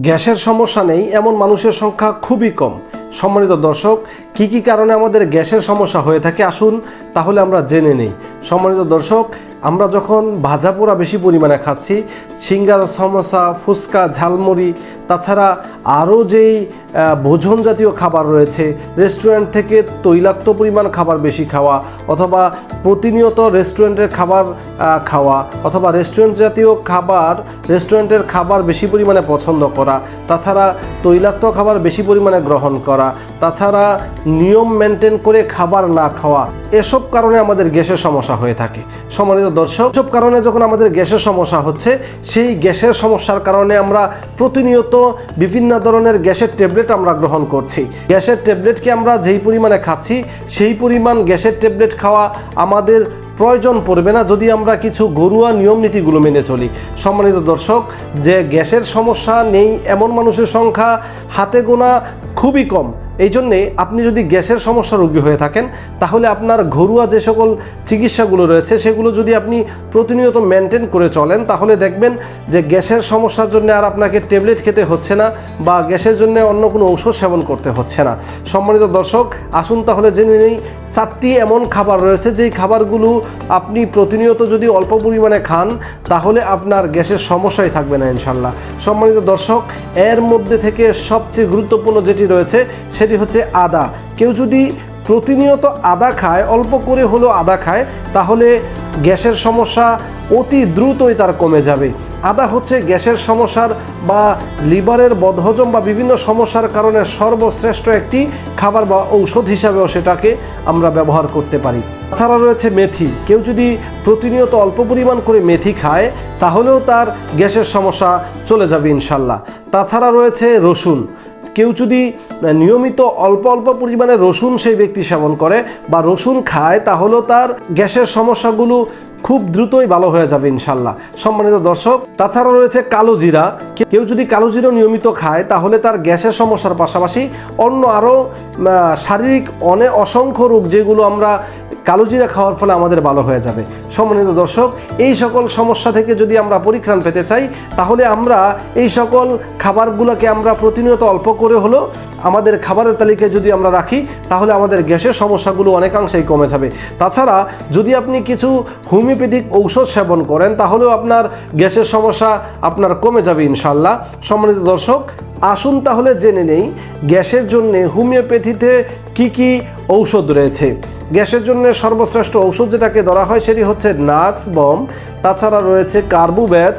গ্যাসের সমস্যা নেই এমন মানুষের সংখ্যা খুবই কম। সম্মানিত দর্শক, কি কি কারণে আমাদের গ্যাসের সমস্যা হয়ে থাকে আসুন তাহলে আমরা জেনে নিই। সম্মানিত দর্শক, আমরা যখন ভাজা পোড়া বেশি পরিমাণে খাচ্ছি, সিঙ্গারা, সমোসা, ফুচকা, ঝালমুড়ি, তাছাড়া আরও যেই ভোজন জাতীয় খাবার রয়েছে, রেস্টুরেন্ট থেকে তৈলাক্ত পরিমাণ খাবার বেশি খাওয়া, অথবা প্রতিনিয়ত রেস্টুরেন্টের খাবার খাওয়া, অথবা রেস্টুরেন্টের খাবার বেশি পরিমাণে পছন্দ করা, তাছাড়া তৈলাক্ত খাবার বেশি পরিমাণে গ্রহণ করা, তাছাড়া নিয়ম মেনটেন করে খাবার না খাওয়া, এসব কারণে আমাদের গ্যাসের সমস্যা হয়ে থাকে। সম্মানিত দর্শক, এসব কারণে যখন আমাদের গ্যাসের সমস্যা হচ্ছে, সেই গ্যাসের সমস্যার কারণে আমরা প্রতিনিয়ত বিভিন্ন ধরনের গ্যাসের ট্যাবলেট আমরা গ্রহণ করছি। গ্যাসের ট্যাবলেটকে আমরা যেই পরিমাণে খাচ্ছি, সেই পরিমাণ গ্যাসের ট্যাবলেট খাওয়া আমাদের প্রয়োজন পড়বে না যদি আমরা কিছু ঘরোয়া নিয়ম নীতিগুলো মেনে চলি। সম্মানিত দর্শক, যে গ্যাসের সমস্যা নেই এমন মানুষের সংখ্যা হাতে গোনা খুবই কম। এই জন্যে আপনি যদি গ্যাসের সমস্যা রোগী হয়ে থাকেন, তাহলে আপনার ঘরোয়া যে সকল চিকিৎসাগুলো রয়েছে সেগুলো যদি আপনি প্রতিনিয়ত মেনটেন করে চলেন, তাহলে দেখবেন যে গ্যাসের সমস্যার জন্য আর আপনাকে ট্যাবলেট খেতে হচ্ছে না বা গ্যাসের জন্য অন্য কোনো ঔষধ সেবন করতে হচ্ছে না। সম্মানিত দর্শক, আসুন তাহলে জেনে নেই 4টি এমন খাবার রয়েছে যেই খাবারগুলো আপনি প্রতিনিয়ত যদি অল্প পরিমাণে খান, তাহলে আপনার গ্যাসের সমস্যাই থাকবে না ইনশাল্লাহ। সম্মানিত দর্শক, এর মধ্যে থেকে সবচেয়ে গুরুত্বপূর্ণ যেটি রয়েছে সেটি হচ্ছে আদা। কেউ যদি প্রতিনিয়ত আদা খায়, অল্প করে হলেও আদা খায়, তাহলে গ্যাসের সমস্যা অতি দ্রুতই তার কমে যাবে। আদা হচ্ছে গ্যাসের সমস্যার বা লিভারের বদহজম বা বিভিন্ন সমস্যার কারণে সর্বশ্রেষ্ঠ একটি খাবার বা ঔষধ হিসাবেও সেটাকে আমরা ব্যবহার করতে পারি। তাছাড়া রয়েছে মেথি। কেউ যদি প্রতিনিয়ত অল্প পরিমাণ করে মেথি খায়, তাহলেও তার গ্যাসের সমস্যা চলে যাবে ইনশাল্লাহ। তাছাড়া রয়েছে রসুন। কেউ যদি নিয়মিত অল্প অল্প পরিমাণে রসুন সেই ব্যক্তি সেবন করে বা রসুন খায়, তাহলেও তার গ্যাসের সমস্যাগুলো খুব দ্রুতই ভালো হয়ে যাবে ইনশাল্লাহ। সম্মানিত দর্শক, তাছাড়া রয়েছে কালো জিরা। কেউ যদি কালো জিরা নিয়মিত খায়, তাহলে তার গ্যাসের সমস্যার পাশাপাশি অন্য আরও শারীরিক অসংখ্য রোগ যেগুলো আমরা কালো জিরা খাওয়ার ফলে আমাদের ভালো হয়ে যাবে। সম্মানিত দর্শক, এই সকল সমস্যা থেকে যদি আমরা পরিত্রাণ পেতে চাই, তাহলে আমরা এই সকল খাবারগুলোকে আমরা প্রতিনিয়ত অল্প করে হলেও আমাদের খাবারের তালিকায় যদি আমরা রাখি, তাহলে আমাদের গ্যাসের সমস্যাগুলো অনেকাংশেই কমে যাবে। তাছাড়া যদি আপনি কিছু হোমিওপ্যাথিক ঔষধ সেবন করেন, তাহলেও আপনার গ্যাসের সমস্যা আপনার কমে যাবে ইনশাল্লাহ। সম্মানিত দর্শক, আসুন তাহলে জেনে নেই গ্যাসের জন্য হোমিওপ্যাথিতে কি কি ঔষধ রয়েছে। গ্যাসের জন্য সর্বশ্রেষ্ঠ ঔষধ যেটাকে ধরা হয় সেটি হচ্ছে নাক্স বম, তাছাড়া রয়েছে কার্বোভ্যাজ,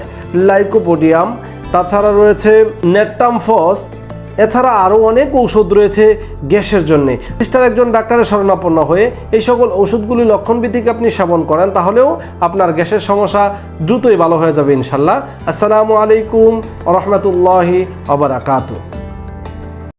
লাইকোপোডিয়াম, তাছাড়া রয়েছে নেট্টামফস, এছাড়া আরও অনেক ঔষধ রয়েছে গ্যাসের জন্যে। একজন ডাক্তারের শরণাপন্ন হয়ে এই সকল ঔষধগুলি লক্ষণভিত্তিক আপনি সেবন করেন, তাহলেও আপনার গ্যাসের সমস্যা দ্রুতই ভালো হয়ে যাবে ইনশাল্লাহ। আসসালামু আলাইকুম ওয়া রাহমাতুল্লাহি ওয়া বারাকাতুহু।